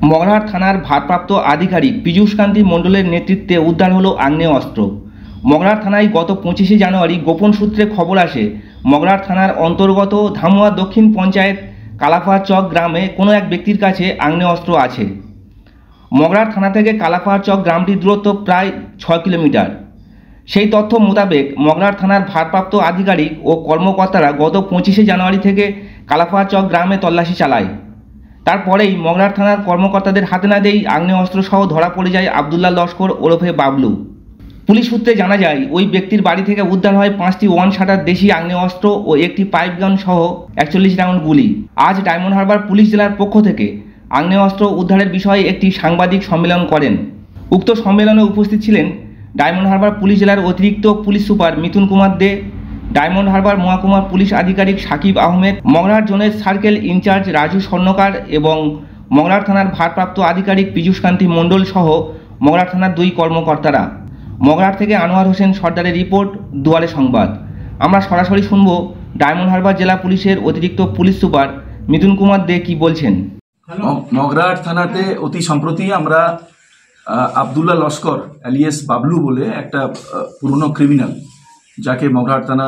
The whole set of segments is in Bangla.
মগরাহাট থানার ভারপ্রাপ্ত আধিকারিক পীযূষকান্তি মণ্ডলের নেতৃত্বে উদ্ধার হলো আগ্নেয় অস্ত্র। মগরাহাট থানায় গত 25শে জানুয়ারি গোপন সূত্রে খবর আসে মগরাহাট থানার অন্তর্গত ধামুয়া দক্ষিণ পঞ্চায়েত কালাপাহাড় চক গ্রামে কোনো এক ব্যক্তির কাছে আগ্নেয় অস্ত্র আছে। মগরাহাট থানা থেকে কালাপাহাড় চক গ্রামটির দূরত্ব প্রায় 6 কিলোমিটার। সেই তথ্য মোতাবেক মগরাহাট থানার ভারপ্রাপ্ত আধিকারিক ও কর্মকর্তারা গত 25শে জানুয়ারি থেকে কালাপাহাড় চক গ্রামে তল্লাশি চালায়। তারপরেই মগরাহাট থানার কর্মকর্তাদের হাতে নাতেই আগ্নেয় অস্ত্রসহ ধরা পড়ে যায় আবদুল্লাহ লস্কর ওরফে বাবলু। পুলিশ সূত্রে জানা যায় ওই ব্যক্তির বাড়ি থেকে উদ্ধার হয় 5টি ওয়ান শাটার দেশি আগ্নেয় অস্ত্র ও একটি পাইপ গান সহ 41 রাউন্ড গুলি। আজ ডায়মন্ড হারবার পুলিশ জেলার পক্ষ থেকে আগ্নেয় অস্ত্র উদ্ধারের বিষয়ে একটি সাংবাদিক সম্মেলন করেন। উক্ত সম্মেলনে উপস্থিত ছিলেন ডায়মন্ড হারবার পুলিশ জেলার অতিরিক্ত পুলিশ সুপার মিথুন কুমার দে, ডায়মন্ড হারবার মহকুমা পুলিশ আধিকারিক সাকিব আহমেদ, মগরাহাট জোনের সার্কেল ইনচার্জ রাজু স্বর্ণকার এবং মগরাহাট থানার ভারপ্রাপ্ত আধিকারিক পীযূষকান্তি মণ্ডল সহ মগরাহাট থানার 2 কর্মকর্তারা। মগরাহাট থেকে আনোয়ার হোসেন সর্দারের রিপোর্ট, দুয়ারে সংবাদ। আমরা সরাসরি শুনব ডায়মন্ড হারবার জেলা পুলিশের অতিরিক্ত পুলিশ সুপার মিথুন কুমার দে কি বলছেন। মগরাহাট থানাতে অতি সম্প্রতি আমরা আবদুল্লাহ লস্কর এলিয়াস বাবলু বলে একটা পুরনো ক্রিমিনাল, যাকে মগরাহাট থানা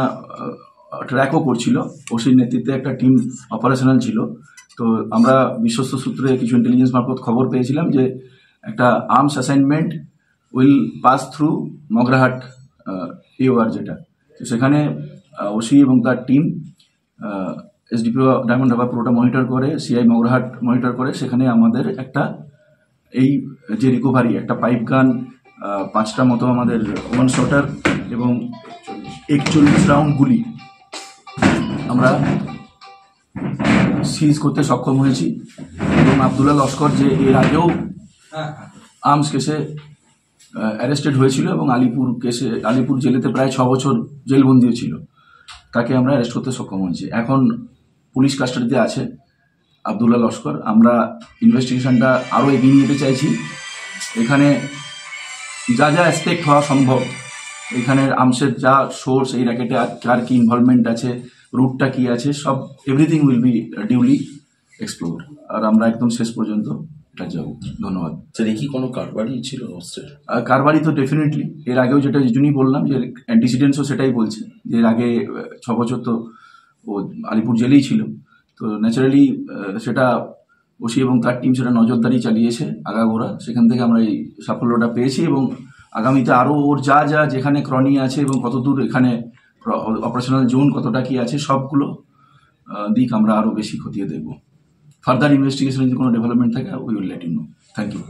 ট্র্যাকও করছিল, ওসির নেতৃত্বে একটা টিম অপারেশনাল ছিল। তো আমরা বিশ্বস্ত সূত্রে কিছু ইন্টেলিজেন্স মারফত খবর পেয়েছিলাম যে একটা arms assignment will pass through Magrahat AOR, যেটা তো সেখানে ওসি এবং তার টিম এসডিপিও ডায়মন্ড হারবার পুরোটা মনিটর করে, সিআই মগরাহাট মনিটর করে। সেখানে আমাদের একটা এই যে রিকভারি, একটা পাইপ গান, 5টা মতো আমাদের ওয়ান শটার এবং 41 রাউন্ড গুলি আমরা সিজ করতে সক্ষম হয়েছি। এবং আবদুল্লাহ লস্কর, যে এর আগেও আর্মস কেসে অ্যারেস্টেড হয়েছিল এবং আলিপুর জেলেতে প্রায় 6 বছর জেলবন্দিও ছিল, তাকে আমরা অ্যারেস্ট করতে সক্ষম হয়েছি। এখন পুলিশ কাস্টাডিতে আছে আবদুল্লাহ লস্কর। আমরা ইনভেস্টিগেশনটা আরও এগিয়ে নিতে চাইছি। এখানে যা যা অ্যাসপেক্ট হওয়া সম্ভব, এখানের আর্মসের যা সোর্স, এই র্যাকেটে কার কি ইনভলভমেন্ট আছে, রুটটা কি আছে, সব everything will be duly explore. আর আমরা একদম শেষ পর্যন্ত এটা যাব। ধন্যবাদ স্যার। কি কোনো কারবারি ছিল অস্ত্রের? কারবারি তো ডেফিনেটলি, এর আগেও যেটা জন্যই বললাম যে অ্যান্টিসিডেন্টসও সেটাই বলছে যে এর আগে 6 বছর তো ও আলিপুর জেলেই ছিল। তো ন্যাচারালি সেটা ওসি এবং তার টিম সেটা নজরদারি চালিয়েছে আগাগোড়া, সেখান থেকে আমরা এই সাফল্যটা পেয়েছি। এবং আগামীতে আরও ওর যা যা যেখানে ক্রনি আছে এবং কতদূর এখানে অপারেশনাল জোন কতটা কি আছে, সবগুলো দিক আমরা আরও বেশি খতিয়ে দেখব। ফার্দার ইনভেস্টিগেশনে যদি কোনো ডেভেলপমেন্ট থাকে, we will let you know. Thank you.